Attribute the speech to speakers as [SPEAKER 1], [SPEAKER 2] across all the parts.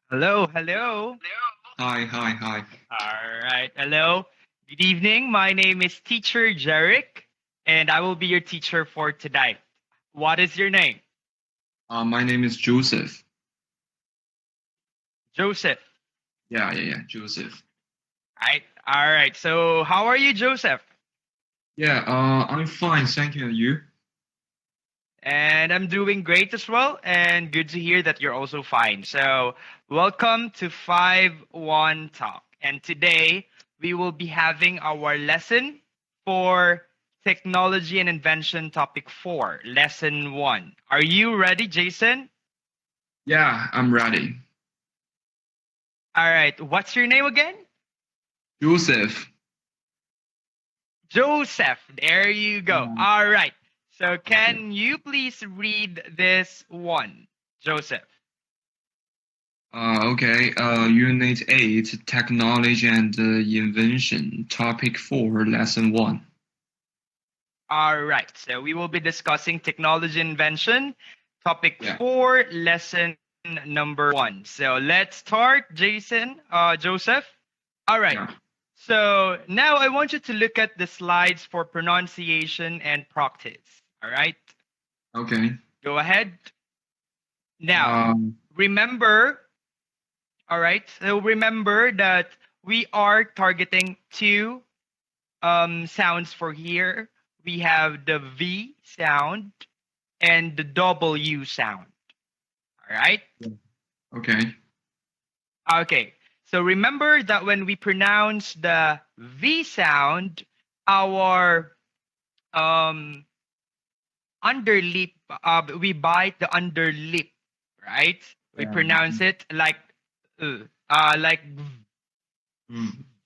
[SPEAKER 1] Hello, hello.
[SPEAKER 2] Hi, hi, hi.
[SPEAKER 1] All right, hello. Good evening. My name is Teacher JERIC, and I will be your teacher for today. What is your name?
[SPEAKER 2] My name is Joseph.
[SPEAKER 1] Joseph.
[SPEAKER 2] Yeah, Joseph.
[SPEAKER 1] Right. All right. So, how are you, Joseph?
[SPEAKER 2] Yeah, I'm fine, thank you. And you?
[SPEAKER 1] And I'm doing great as well. And good to hear that you're also fine. So, welcome to 5-1 Talk. And today we will be having our lesson for Technology and Invention, Topic 4, Lesson 1. Are you ready, Jason?
[SPEAKER 2] Yeah, I'm ready.
[SPEAKER 1] All right. What's your name again?
[SPEAKER 2] Joseph.
[SPEAKER 1] Joseph. There you go.
[SPEAKER 2] Yeah.
[SPEAKER 1] All right. So,
[SPEAKER 2] Okay.
[SPEAKER 1] can you please read this one, Joseph?
[SPEAKER 2] Okay. Unit 8, Technology and Invention, Topic 4, Lesson 1.
[SPEAKER 1] All right. So we will be discussing technology invention, topic
[SPEAKER 2] Yeah.
[SPEAKER 1] 4, lesson number 1. So let's start, Joseph. All right.
[SPEAKER 2] Yeah.
[SPEAKER 1] So now I want you to look at the slides for pronunciation and practice. All right.
[SPEAKER 2] Okay.
[SPEAKER 1] Go ahead. Now,
[SPEAKER 2] Um,
[SPEAKER 1] remember, all right. So remember that we are targeting two sounds for here. We have the V sound and the W sound. All right.
[SPEAKER 2] okay.
[SPEAKER 1] Okay. So remember that when we pronounce the V sound, our um, underlip, we bite the underlip, right? We
[SPEAKER 2] Yeah.
[SPEAKER 1] pronounce it like
[SPEAKER 2] Mm.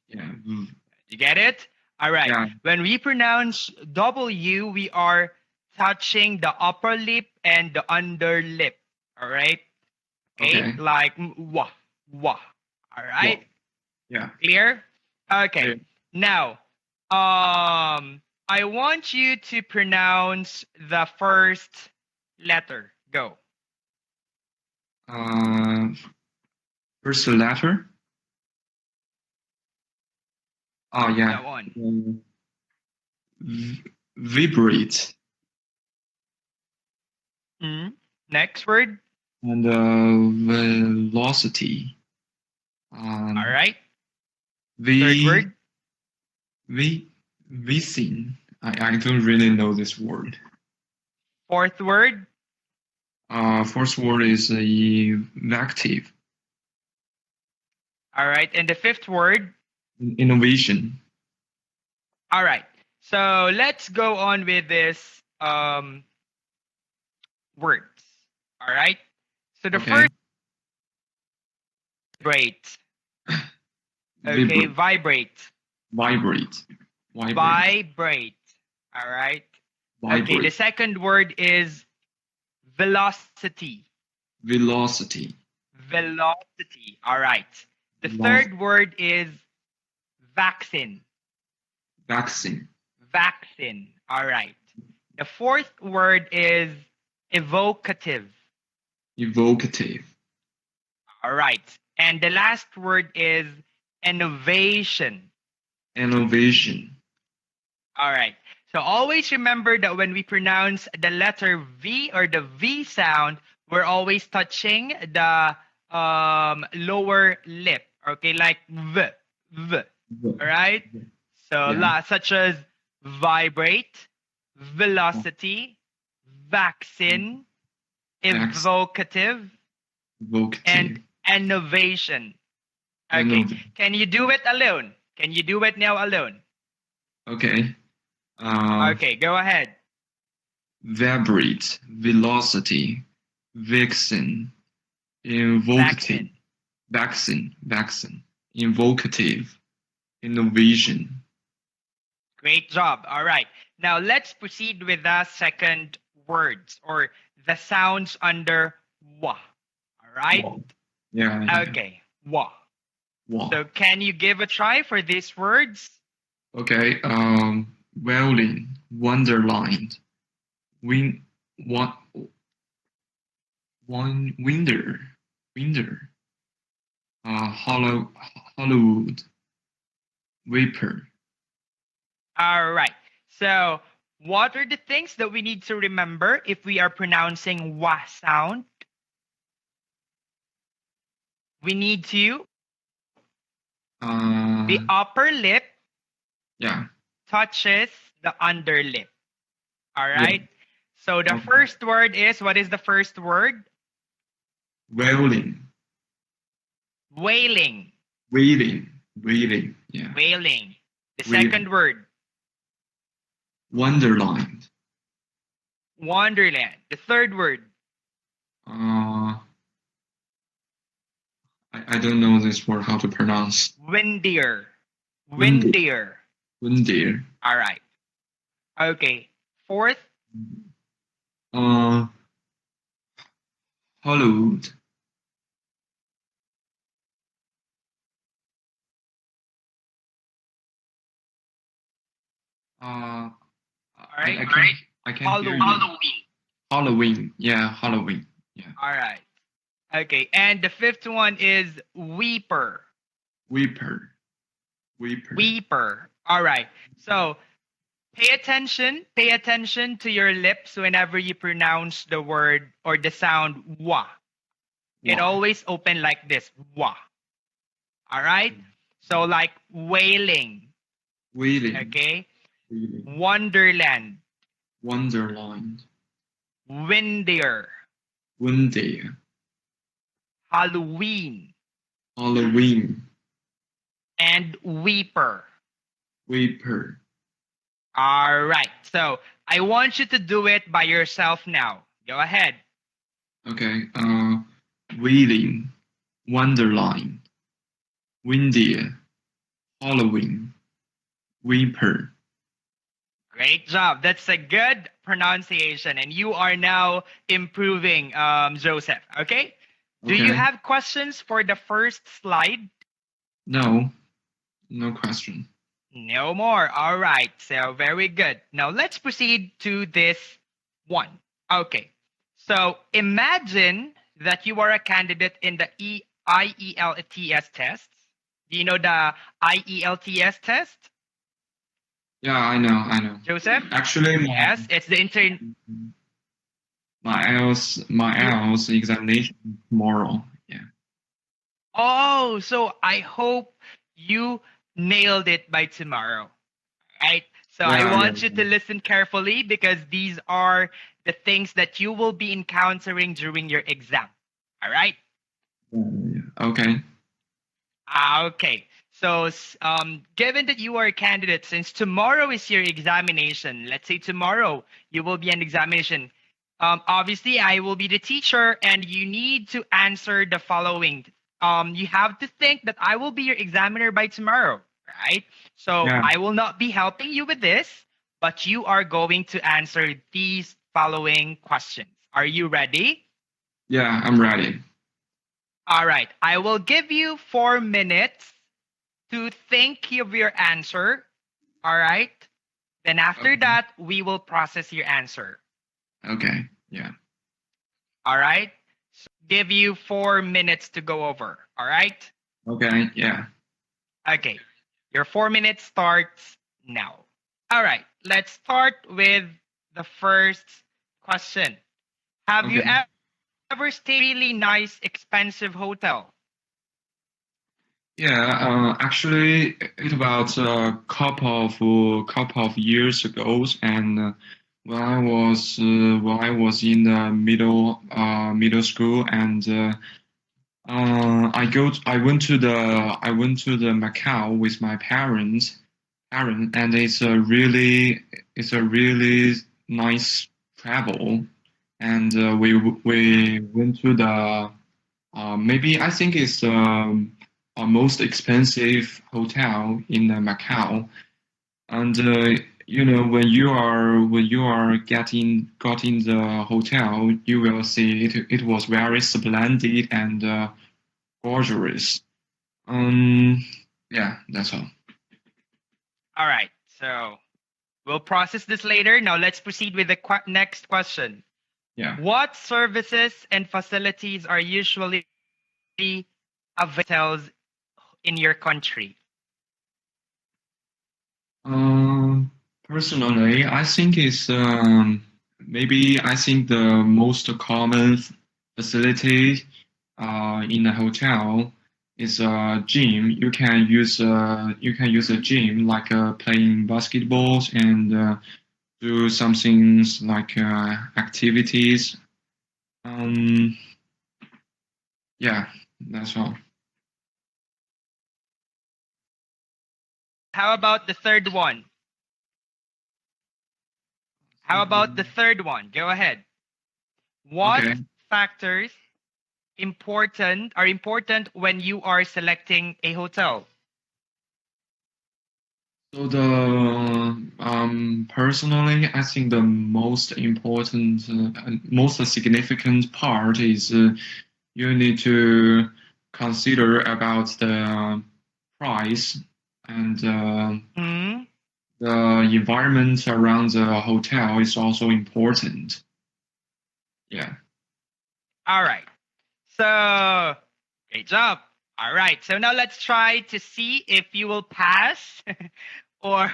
[SPEAKER 2] Yeah. Mm.
[SPEAKER 1] you get it? All right.
[SPEAKER 2] Yeah.
[SPEAKER 1] When we pronounce W, we are touching the upper lip and the under lip. All right. Okay.
[SPEAKER 2] Okay.
[SPEAKER 1] Like wah, wah. All right.
[SPEAKER 2] Well, yeah.
[SPEAKER 1] Clear?
[SPEAKER 2] Yeah.
[SPEAKER 1] Okay. Now, I want you to pronounce the first letter. Go.
[SPEAKER 2] Uh, First letter. Oh, yeah.
[SPEAKER 1] That one.
[SPEAKER 2] Vibrate.
[SPEAKER 1] Mm. Next word.
[SPEAKER 2] And velocity.
[SPEAKER 1] All
[SPEAKER 2] Um,
[SPEAKER 1] right. Third
[SPEAKER 2] v
[SPEAKER 1] word.
[SPEAKER 2] v Vcin. I don't really know this word.
[SPEAKER 1] Fourth word.
[SPEAKER 2] First word is effective.
[SPEAKER 1] All right. And the fifth word.
[SPEAKER 2] Innovation.
[SPEAKER 1] All right. So let's go on with this words. All right. So the
[SPEAKER 2] Okay.
[SPEAKER 1] first vibrate. Okay,
[SPEAKER 2] Vibrate.
[SPEAKER 1] vibrate.
[SPEAKER 2] Vibrate. Vibrate.
[SPEAKER 1] Vibrate. All right. Okay, the
[SPEAKER 2] Vibrate.
[SPEAKER 1] second word is velocity.
[SPEAKER 2] Velocity.
[SPEAKER 1] Velocity. All right. The
[SPEAKER 2] Veloc
[SPEAKER 1] third word is vaccine.
[SPEAKER 2] Vaccine.
[SPEAKER 1] Vaccine. All right. The fourth word is evocative.
[SPEAKER 2] Evocative.
[SPEAKER 1] All right. And the last word is innovation.
[SPEAKER 2] Innovation.
[SPEAKER 1] All right. So always remember that when we pronounce the letter V or the V sound, we're always touching the lower lip. Okay, like V, V. All right. So
[SPEAKER 2] Yeah.
[SPEAKER 1] such as vibrate, velocity, vaccine,
[SPEAKER 2] Vaccine.
[SPEAKER 1] evocative, and
[SPEAKER 2] Evocative.
[SPEAKER 1] innovation. Okay.
[SPEAKER 2] Innovation.
[SPEAKER 1] Can you do it alone? Can you do it now alone?
[SPEAKER 2] Okay. Uh,
[SPEAKER 1] Okay, go ahead.
[SPEAKER 2] Vibrate, velocity, vixen, invocative,
[SPEAKER 1] Vaccine.
[SPEAKER 2] vaccine, invocative, innovation.
[SPEAKER 1] Great job. All right. Now let's proceed with the second words or the sounds under wa. All right.
[SPEAKER 2] Wow. Yeah.
[SPEAKER 1] Okay. Wa.
[SPEAKER 2] Wow.
[SPEAKER 1] So can you give a try for these words?
[SPEAKER 2] Okay. Violin, wonderland, win, one, winder, winder, Hollywood. Vapor.
[SPEAKER 1] All right. So, what are the things that we need to remember if we are pronouncing wa sound? We need to the
[SPEAKER 2] Uh,
[SPEAKER 1] upper lip
[SPEAKER 2] yeah.
[SPEAKER 1] touches the underlip. All
[SPEAKER 2] Yeah.
[SPEAKER 1] right. So the
[SPEAKER 2] Okay.
[SPEAKER 1] first word is, what is the first word?
[SPEAKER 2] Wailing.
[SPEAKER 1] Wailing.
[SPEAKER 2] Wailing. Wailing. Yeah.
[SPEAKER 1] Wailing. The
[SPEAKER 2] Wailing.
[SPEAKER 1] second word,
[SPEAKER 2] Wonderland.
[SPEAKER 1] wonderland. The third word,
[SPEAKER 2] Uh, I don't know this word how to pronounce.
[SPEAKER 1] windier.
[SPEAKER 2] Windy.
[SPEAKER 1] Windier.
[SPEAKER 2] Windy.
[SPEAKER 1] All right. Okay. Fourth,
[SPEAKER 2] Uh, Hollywood. Uh,
[SPEAKER 1] all right.
[SPEAKER 2] I can't hear you.
[SPEAKER 1] Halloween.
[SPEAKER 2] Halloween. Yeah, Halloween. Yeah.
[SPEAKER 1] All right. Okay. And the fifth one is weeper.
[SPEAKER 2] Weeper. Weeper.
[SPEAKER 1] Weeper. All right. So pay attention. Pay attention to your lips whenever you pronounce the word or the sound wa. It
[SPEAKER 2] Wow.
[SPEAKER 1] always open like this. Wa. All right. So like wailing.
[SPEAKER 2] Wailing.
[SPEAKER 1] Okay.
[SPEAKER 2] Wailing.
[SPEAKER 1] Wonderland.
[SPEAKER 2] Wonderland.
[SPEAKER 1] Windier.
[SPEAKER 2] Windy.
[SPEAKER 1] Halloween.
[SPEAKER 2] Halloween.
[SPEAKER 1] And weeper.
[SPEAKER 2] Weeper.
[SPEAKER 1] All right. So I want you to do it by yourself now. Go ahead.
[SPEAKER 2] Okay. Wailing. Wonderland. Windy. Halloween. Weeper.
[SPEAKER 1] Great job. That's a good pronunciation. And you are now improving, Joseph. Okay. Do you
[SPEAKER 2] Okay.
[SPEAKER 1] have questions for the first slide?
[SPEAKER 2] No. No question.
[SPEAKER 1] No more. All right. So very good. Now let's proceed to this one. Okay. So imagine that you are a candidate in the IELTS test. Do you know the IELTS test,
[SPEAKER 2] Yeah, I know. I know.
[SPEAKER 1] Joseph?
[SPEAKER 2] Actually,
[SPEAKER 1] Yes, it's the
[SPEAKER 2] my
[SPEAKER 1] you
[SPEAKER 2] IELTS examination tomorrow. Yeah.
[SPEAKER 1] Oh, so I hope you nailed it by tomorrow. Right? So I
[SPEAKER 2] Yeah. Yeah.
[SPEAKER 1] want you to listen carefully because these are the things that you will be encountering during your exam. All right?
[SPEAKER 2] Yeah. Okay.
[SPEAKER 1] Okay. So, given that you are a candidate, since tomorrow is your examination, let's say tomorrow you will be an examination. Obviously, I will be the teacher, and you need to answer the following. You have to think that I will be your examiner by tomorrow, right? So
[SPEAKER 2] Yeah.
[SPEAKER 1] I will not be helping you with this, but you are going to answer these following questions. Are you ready?
[SPEAKER 2] Yeah. I'm ready.
[SPEAKER 1] All right. I will give you 4 minutes to think of your answer. All right. Then after
[SPEAKER 2] Okay.
[SPEAKER 1] that, we will process your answer.
[SPEAKER 2] Okay. Yeah.
[SPEAKER 1] All right. So give you 4 minutes to go over. All right.
[SPEAKER 2] Okay. Yeah.
[SPEAKER 1] Okay. Your 4 minutes starts now. All right. Let's start with the first question. Have you
[SPEAKER 2] Okay.
[SPEAKER 1] ever stayed in a really nice, expensive hotel?
[SPEAKER 2] Yeah. Actually, it was a couple of years ago, and when I was in the middle school, and I went to the Macau with my parents, and it's a really nice travel, and we went to the maybe I think it's our most expensive hotel in Macau, and when you are getting the hotel, you will see it was very splendid and gorgeous. Um, yeah, that's all.
[SPEAKER 1] All right. So we'll process this later. Now let's proceed with the next question.
[SPEAKER 2] Yeah.
[SPEAKER 1] What services and facilities are usually hotels in your country?
[SPEAKER 2] Um, Personally, I think it's maybe I think the most common facility in a hotel is a gym. You can use a gym like playing basketballs and do some things like activities. Um, yeah, that's all.
[SPEAKER 1] How about the third one? How
[SPEAKER 2] Third
[SPEAKER 1] about the
[SPEAKER 2] one.
[SPEAKER 1] third one? Go ahead.
[SPEAKER 2] Okay.
[SPEAKER 1] What factors are important when you are selecting a hotel?
[SPEAKER 2] So the personally, I think the most important, and most significant part is you need to consider about the price and
[SPEAKER 1] Hmm.
[SPEAKER 2] the environment around the hotel is also important. Yeah.
[SPEAKER 1] All right. So, great job. All right. So now let's try to see if you will pass or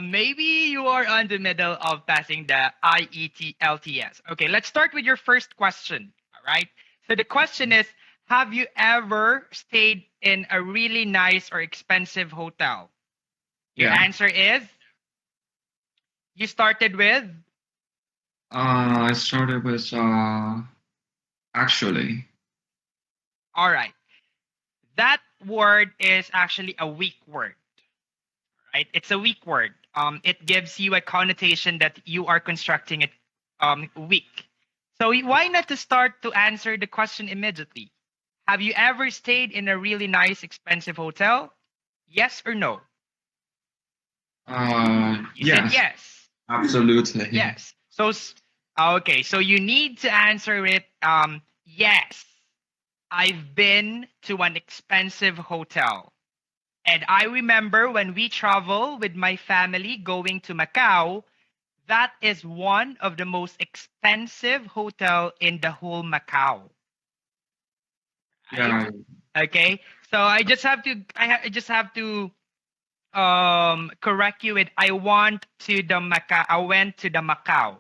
[SPEAKER 1] maybe you are on the middle of passing the IELTS. Okay, let's start with your first question. All right. So the question is, have you ever stayed in a really nice or expensive hotel? Your
[SPEAKER 2] Yeah.
[SPEAKER 1] answer is you started with.
[SPEAKER 2] I started with actually.
[SPEAKER 1] All right. That word is actually a weak word, right? It's a weak word. It gives you a connotation that you are constructing it weak. So why not to start to answer the question immediately? Have you ever stayed in a really nice, expensive hotel? Yes or no? You said
[SPEAKER 2] Yes,
[SPEAKER 1] yes.
[SPEAKER 2] absolutely.
[SPEAKER 1] Yes. So okay, so you need to answer it yes. I've been to an expensive hotel. And I remember when we travel with my family going to Macau, that is one of the most expensive hotel in the whole Macau, right?
[SPEAKER 2] Yeah,
[SPEAKER 1] Okay. So I just have to correct you with I went to the Macau.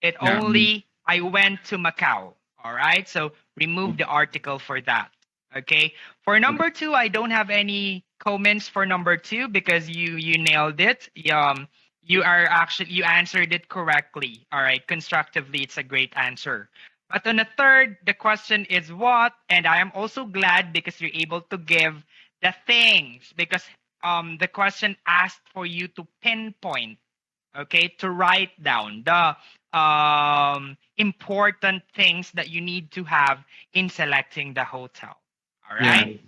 [SPEAKER 1] It
[SPEAKER 2] yeah.
[SPEAKER 1] only I went to Macau. All right? So remove the article for that. Okay? For
[SPEAKER 2] Okay.
[SPEAKER 1] number 2, I don't have any comments for number 2 because you nailed it. You answered it correctly. All right, constructively it's a great answer. But on the third, the question is what? And I am also glad because you're able to give the things because the question asked for you to pinpoint, okay, to write down the important things that you need to have in selecting the hotel. All
[SPEAKER 2] Yeah,
[SPEAKER 1] right.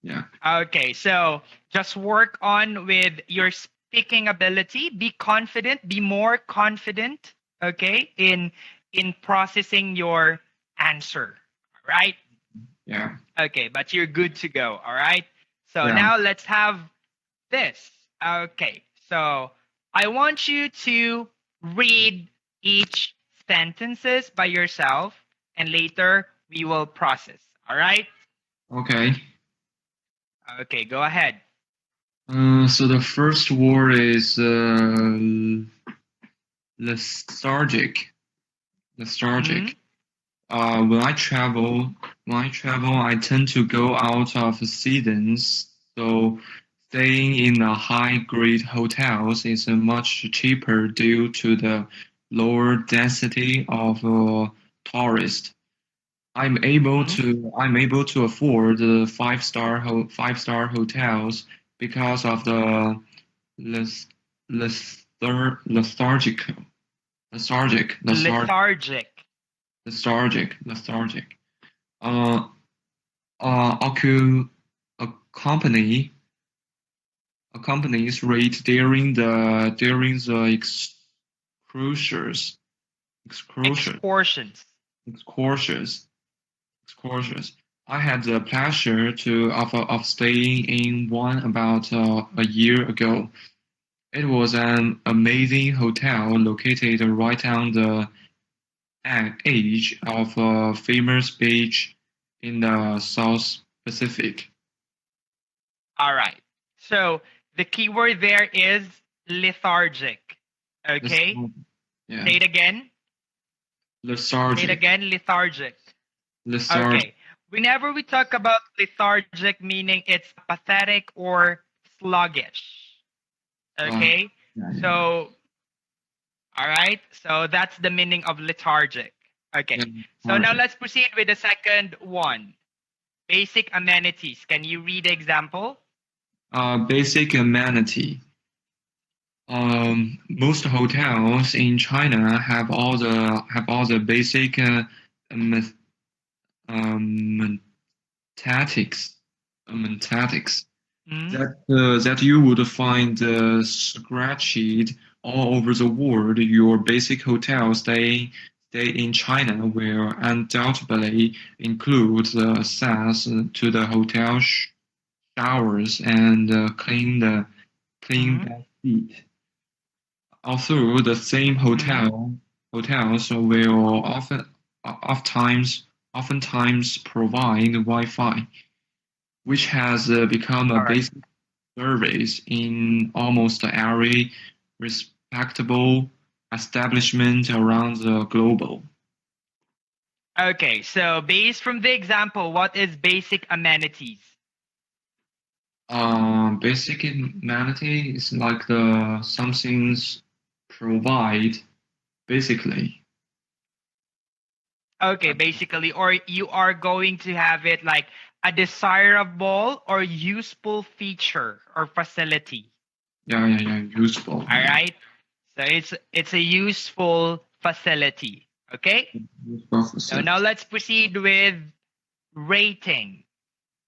[SPEAKER 2] yeah,
[SPEAKER 1] Okay, so just work on with your speaking ability. Be confident. Be more confident. Okay, in processing your answer. All right.
[SPEAKER 2] yeah,
[SPEAKER 1] Okay, but you're good to go. All right. So
[SPEAKER 2] yeah.
[SPEAKER 1] now let's have this. Okay, so I want you to read each sentences by yourself and later we will process. All right?
[SPEAKER 2] Okay.
[SPEAKER 1] Okay, go ahead.
[SPEAKER 2] So the first word is lethargic.
[SPEAKER 1] Mm-hmm.
[SPEAKER 2] Lethargic. When I travel, I tend to go out of seasons, so staying in a high-grade hotels is much cheaper due to the lower density of tourists.
[SPEAKER 1] Mm-hmm.
[SPEAKER 2] I'm able to afford the five-star hotels because of the les, lethargic lethargic lethargic
[SPEAKER 1] Lethargic.
[SPEAKER 2] lethargic. Uh, occu a company a company's rate during the excursions excursion
[SPEAKER 1] Excursions.
[SPEAKER 2] excursions excursions. I had the pleasure of staying in one about a year ago. It was an amazing hotel located right on the edge of a famous beach in the south. Pacific.
[SPEAKER 1] All right. So the keyword there is lethargic. Okay.
[SPEAKER 2] Lethargic. Yeah.
[SPEAKER 1] Say it again. Say it
[SPEAKER 2] Lethargic.
[SPEAKER 1] again. Lethargic.
[SPEAKER 2] Lethargic.
[SPEAKER 1] Okay. Whenever we talk about lethargic, meaning it's apathetic or sluggish.
[SPEAKER 2] Uh,
[SPEAKER 1] Okay.
[SPEAKER 2] yeah, yeah,
[SPEAKER 1] So, all right. So that's the meaning of lethargic.
[SPEAKER 2] yeah.
[SPEAKER 1] Okay. So now
[SPEAKER 2] Lethargic.
[SPEAKER 1] let's proceed with the second one. Basic amenities. Can you read the example?
[SPEAKER 2] Basic amenity. Most hotels in China have all the basic um, um, tactics, tactics
[SPEAKER 1] Hmm.
[SPEAKER 2] that you would find scratched all over the world. Your basic hotel stay in China will undoubtedly include the access to the hotel showers and clean
[SPEAKER 1] Hmm.
[SPEAKER 2] bath seat. Although the same
[SPEAKER 1] Hmm.
[SPEAKER 2] hotels will oftentimes provide Wi-Fi, which has become a
[SPEAKER 1] All right.
[SPEAKER 2] basic service in almost every respectable establishment around the globe.
[SPEAKER 1] Okay. So based from the example, what is basic amenities?
[SPEAKER 2] Basic humanity is like the some things provide basically.
[SPEAKER 1] Okay, basically, or you are going to have it like a desirable or useful feature or facility.
[SPEAKER 2] Yeah, yeah, yeah, useful.
[SPEAKER 1] All
[SPEAKER 2] Yeah,
[SPEAKER 1] right. So it's a useful facility. Okay.
[SPEAKER 2] useful
[SPEAKER 1] So now
[SPEAKER 2] facility.
[SPEAKER 1] let's proceed with rating.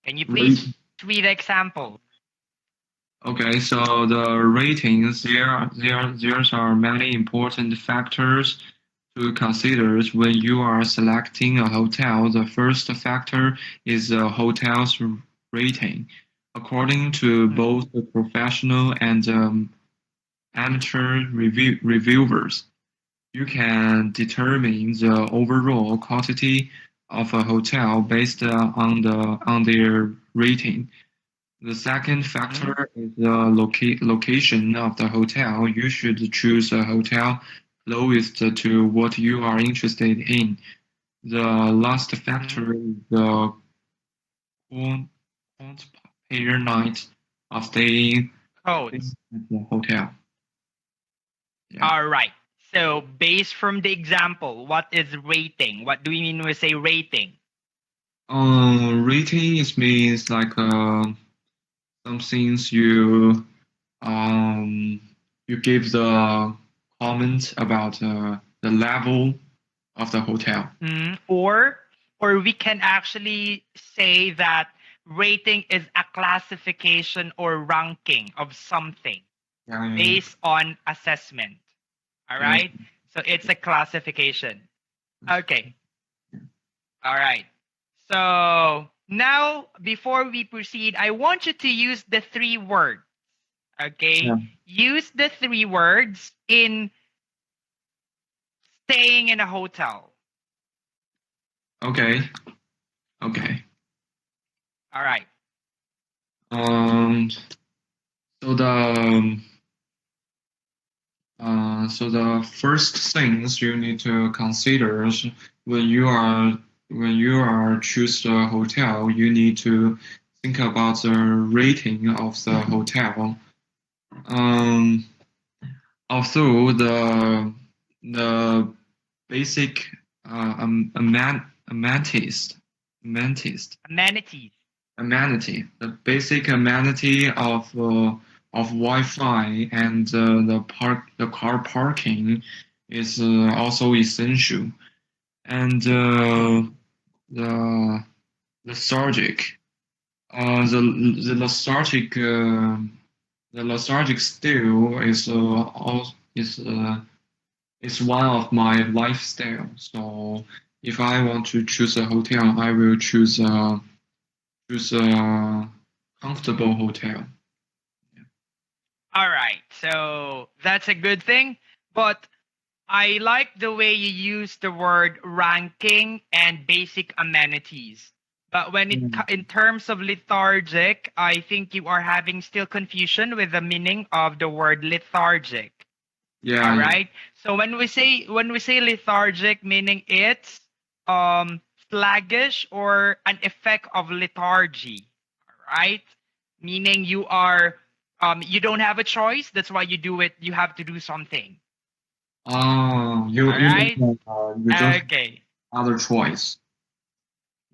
[SPEAKER 1] Can you
[SPEAKER 2] Rate.
[SPEAKER 1] please read the example?
[SPEAKER 2] Okay, so the ratings there are many important factors to consider when you are selecting a hotel. The first factor is the hotel's rating. According to
[SPEAKER 1] Mm,
[SPEAKER 2] both the professional and amateur reviewers, you can determine the overall quality of a hotel based on their rating. The second
[SPEAKER 1] mm,
[SPEAKER 2] factor is the location of the hotel. You should choose a hotel closest to what you are interested in. The last
[SPEAKER 1] mm.
[SPEAKER 2] factor is the quant quant per night of staying
[SPEAKER 1] Codes.
[SPEAKER 2] at the hotel. Yeah.
[SPEAKER 1] All right. So based from the example, what is rating? What do we mean when we say rating?
[SPEAKER 2] Rating is means like some things um you give the comment about the level of the hotel.
[SPEAKER 1] Or we can actually say that rating is a classification or ranking of something
[SPEAKER 2] Yeah, yeah,
[SPEAKER 1] based on assessment. All
[SPEAKER 2] yeah.
[SPEAKER 1] right? So it's a classification. Okay. All right. So now before we proceed, I want you to use the three words.
[SPEAKER 2] Yeah.
[SPEAKER 1] Okay? Use the three words in staying in a hotel.
[SPEAKER 2] Okay, okay.
[SPEAKER 1] All right.
[SPEAKER 2] Um, so the first things you need to consider is when you are when you are choose the hotel, you need to think about the rating of the hotel. Um, although the basic amenities amenities
[SPEAKER 1] Amenities.
[SPEAKER 2] the basic amenity of Wi-Fi and the car parking is also essential. And
[SPEAKER 1] Mm,
[SPEAKER 2] the lethargic, the lethargic still is one of my lifestyle. So if I want to choose a hotel, I will choose a comfortable hotel.
[SPEAKER 1] all right. So that's a good thing. But I like the way you use the word ranking and basic amenities But when in terms of lethargic, I think you are having still confusion with the meaning of the word lethargic. All
[SPEAKER 2] Yeah, yeah.
[SPEAKER 1] right. So when we say lethargic, meaning it's sluggish or an effect of lethargy. All right. Meaning you don't have a choice. That's why you do it. You have to do something.
[SPEAKER 2] Oh, you
[SPEAKER 1] All
[SPEAKER 2] you mean
[SPEAKER 1] right.
[SPEAKER 2] you don't have
[SPEAKER 1] Okay.
[SPEAKER 2] other choice.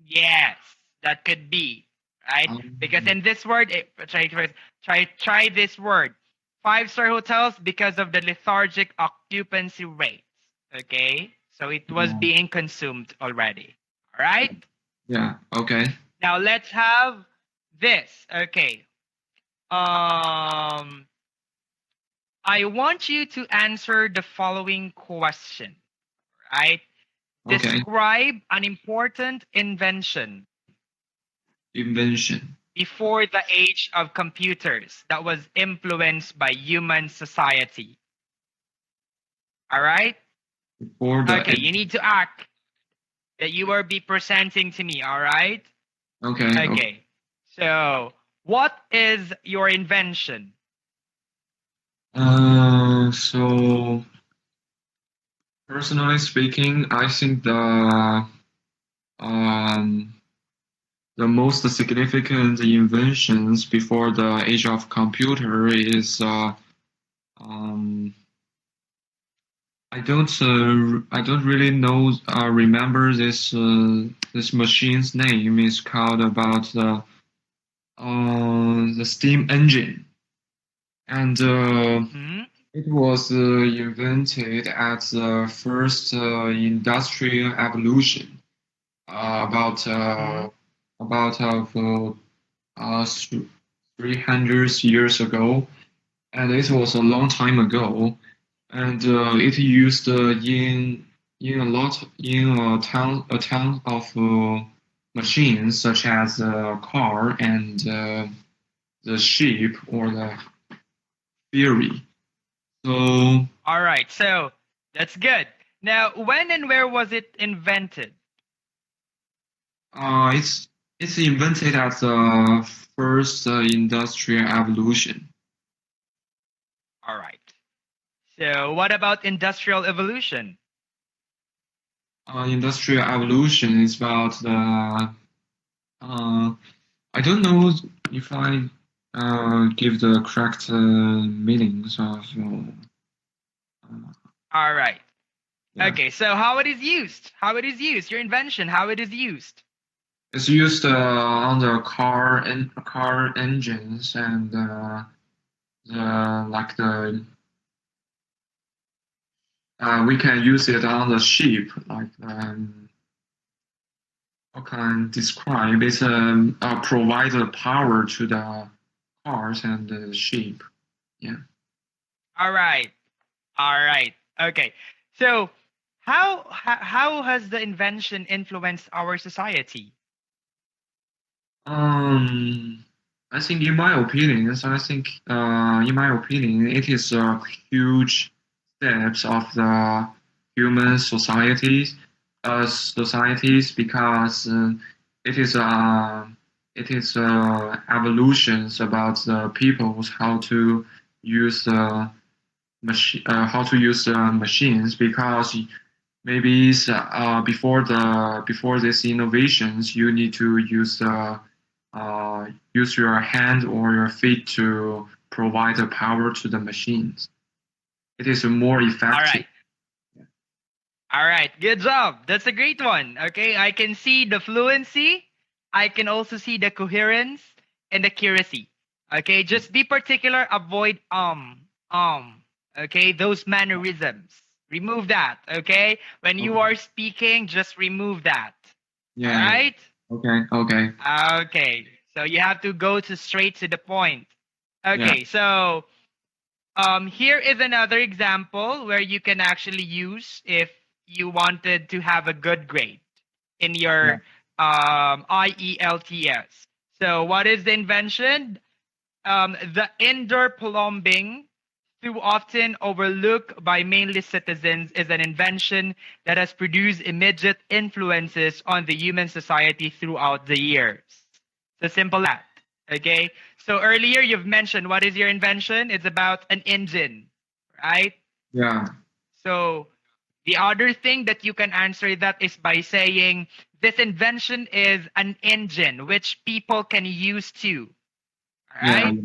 [SPEAKER 1] Yes, that could be right because
[SPEAKER 2] Um,
[SPEAKER 1] in this word, try this word. Five-star hotels because of the lethargic occupancy rates. Okay, so it was
[SPEAKER 2] yeah,
[SPEAKER 1] being consumed already. All right.
[SPEAKER 2] yeah. Okay.
[SPEAKER 1] Now let's have this. Okay. Um, I want you to answer the following question. Right.
[SPEAKER 2] Okay.
[SPEAKER 1] Describe an important invention
[SPEAKER 2] Invention
[SPEAKER 1] before the age of computers that was influenced by human society. All right?
[SPEAKER 2] before
[SPEAKER 1] Okay,
[SPEAKER 2] the.
[SPEAKER 1] you need to act that you will be presenting to me. All right?
[SPEAKER 2] Okay. Okay.
[SPEAKER 1] Okay. So, what is your invention?
[SPEAKER 2] So personally speaking, I think um the most significant inventions before the age of computer is um I don't really know remember this machine's name is called about the steam engine, and
[SPEAKER 1] Hmm.
[SPEAKER 2] it was invented at the first industrial evolution about
[SPEAKER 1] Hmm.
[SPEAKER 2] of 300 years ago, and it was a long time ago, and it used in a lot in a ton of machines such as the car and the ship or the ferry. So
[SPEAKER 1] All right. So, that's good. Now, when and where was it invented?
[SPEAKER 2] it's invented at the first industrial evolution.
[SPEAKER 1] All right. So, what about industrial evolution?
[SPEAKER 2] Industrial evolution is about the uh, I don't know if I give the correct meanings of
[SPEAKER 1] All right.
[SPEAKER 2] yeah.
[SPEAKER 1] Okay, so how it is used? How it is used? Your invention, how it is used?
[SPEAKER 2] It's used on the car engines and the like the we can use it on the ship like how can I describe? It's provide the power to the cars and the ship. Yeah.
[SPEAKER 1] All right. All right. Okay. So, how has the invention influenced our society?
[SPEAKER 2] Um, I think in my opinion, it is a huge steps of the human societies because it is it is evolutions about the people's how to use the machines because maybe before these innovations you need to use your hand or your feet to provide the power to the machines. It is more
[SPEAKER 1] All
[SPEAKER 2] effective.
[SPEAKER 1] right. All right. Good job. That's a great one. Okay. I can see the fluency. I can also see the coherence and the accuracy. Okay. Just be particular. Avoid Okay. Those mannerisms. Remove that. Okay. When you
[SPEAKER 2] Okay.
[SPEAKER 1] are speaking, just remove that. All
[SPEAKER 2] Yeah, yeah.
[SPEAKER 1] right.
[SPEAKER 2] Okay, okay.
[SPEAKER 1] Okay. So you have to go to straight to the point.
[SPEAKER 2] Yeah,
[SPEAKER 1] Okay. So here is another example where you can actually use if you wanted to have a good grade in
[SPEAKER 2] yeah.
[SPEAKER 1] your IELTS. So what is the invention? The indoor plumbing too often overlooked by mainly citizens, is an invention that has produced immediate influences on the human society throughout the years. So simple as that. Okay. So earlier you've mentioned what is your invention? It's about an engine, right?
[SPEAKER 2] Yeah.
[SPEAKER 1] So the other thing that you can answer that is by saying this invention is an engine which people can use too. All
[SPEAKER 2] Yeah.
[SPEAKER 1] right.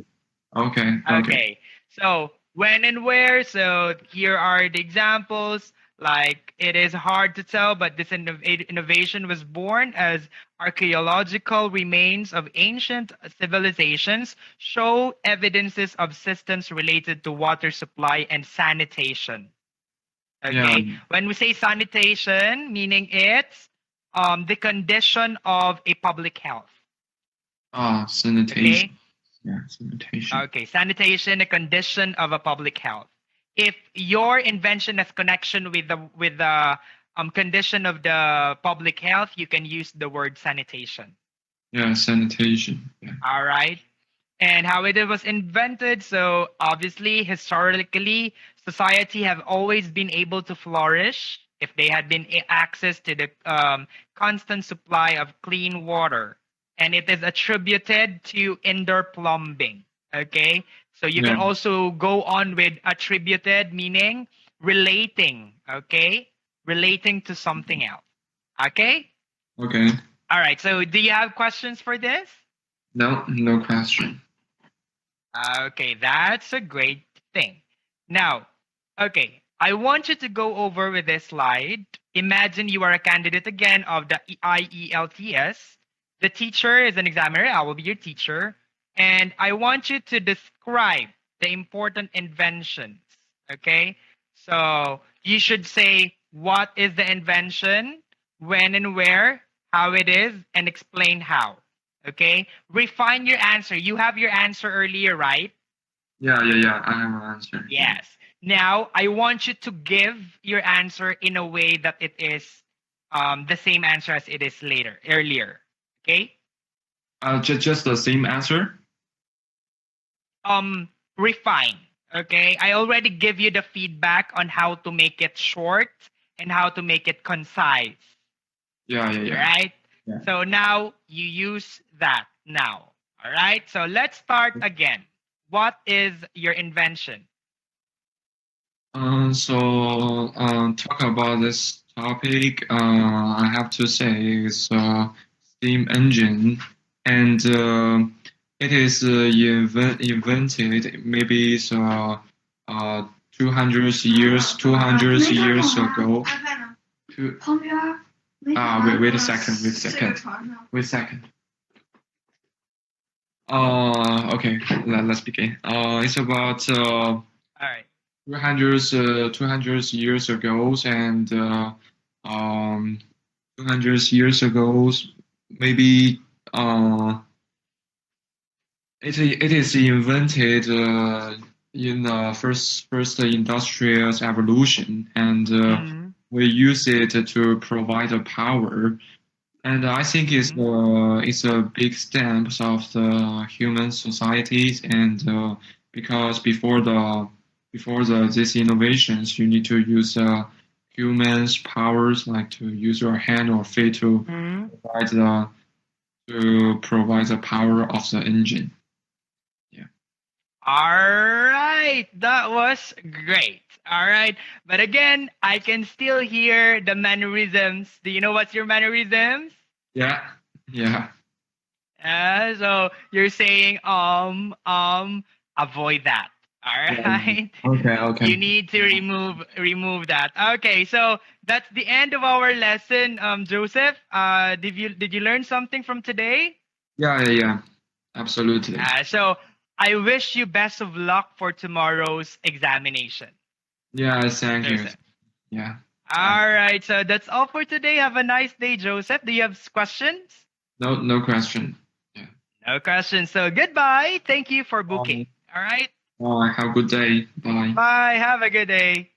[SPEAKER 2] Okay. Okay.
[SPEAKER 1] Okay. So when and where. So here are the examples. Like it is hard to tell, but this innovation was born as archaeological remains of ancient civilizations show evidences of systems related to water supply and sanitation.
[SPEAKER 2] Yeah.
[SPEAKER 1] Okay. When we say sanitation, meaning it's the condition of a public health.
[SPEAKER 2] Sanitation.
[SPEAKER 1] Okay.
[SPEAKER 2] Yeah, sanitation.
[SPEAKER 1] Okay, sanitation, a condition of a public health. If your invention has connection with the condition of the public health, you can use the word sanitation.
[SPEAKER 2] Yeah, sanitation. Yeah.
[SPEAKER 1] All right. And how it was invented. So obviously, historically, society have always been able to flourish if they had been access to the constant supply of clean water, and it is attributed to indoor plumbing. Okay, so you can
[SPEAKER 2] Yeah.
[SPEAKER 1] also go on with attributed, meaning relating. Okay, relating to something else. Okay.
[SPEAKER 2] Okay.
[SPEAKER 1] All right. So do you have questions for this?
[SPEAKER 2] No, no question.
[SPEAKER 1] Okay, that's a great thing. Now, okay, I want you to go over with this slide. Imagine you are a candidate again of the IELTS. The teacher is an examiner. I will be your teacher. And I want you to describe the important inventions. Okay, so you should say what is the invention, when and where, how it is, and explain how. Okay, refine your answer. You have your answer earlier, right?
[SPEAKER 2] Yeah, yeah, yeah. I have an answer. Yeah.
[SPEAKER 1] Yes. Now I want you to give your answer in a way that it is the same answer as it is later earlier. Okay.
[SPEAKER 2] Just the same answer.
[SPEAKER 1] Refine. Okay, I already give you the feedback on how to make it short and how to make it concise.
[SPEAKER 2] Yeah, yeah, yeah.
[SPEAKER 1] Right.
[SPEAKER 2] Yeah.
[SPEAKER 1] So now you use that now. All right. So let's start again. What is your invention?
[SPEAKER 2] Talk about this topic. I have to say it's steam engine, and it is invented maybe 200 years ago. Two, wait a second, wait a second. Okay, let's begin. It's about
[SPEAKER 1] All right.
[SPEAKER 2] 200 years ago, and um, 200 years ago, maybe it is invented in the first industrial evolution, and
[SPEAKER 1] Mhm.
[SPEAKER 2] we use it to provide a power. And I think it's a big step of the human societies, and because before these innovations, you need to use humans' powers, like to use your hand or feet
[SPEAKER 1] Mhm.
[SPEAKER 2] provide the power of the engine. Yeah.
[SPEAKER 1] All right. That was great. All right. But again, I can still hear the mannerisms. Do you know what's your mannerisms?
[SPEAKER 2] Yeah. Yeah.
[SPEAKER 1] So you're saying avoid that. All
[SPEAKER 2] Yeah.
[SPEAKER 1] right.
[SPEAKER 2] Okay.
[SPEAKER 1] You
[SPEAKER 2] Okay.
[SPEAKER 1] need to remove that. Okay, so that's the end of our lesson, Joseph. Did you learn something from today?
[SPEAKER 2] Yeah. Yeah. Yeah. Absolutely.
[SPEAKER 1] So I wish you best of luck for tomorrow's examination,
[SPEAKER 2] Yeah. Thank you.
[SPEAKER 1] Joseph.
[SPEAKER 2] Yeah.
[SPEAKER 1] All right, so that's all for today. Have a nice day, Joseph. Do you have questions?
[SPEAKER 2] No. No question. Yeah.
[SPEAKER 1] No questions. So goodbye. Thank you for booking.
[SPEAKER 2] Bye.
[SPEAKER 1] All right.
[SPEAKER 2] Bye. Have a good day. Bye.
[SPEAKER 1] Bye. Have a good day.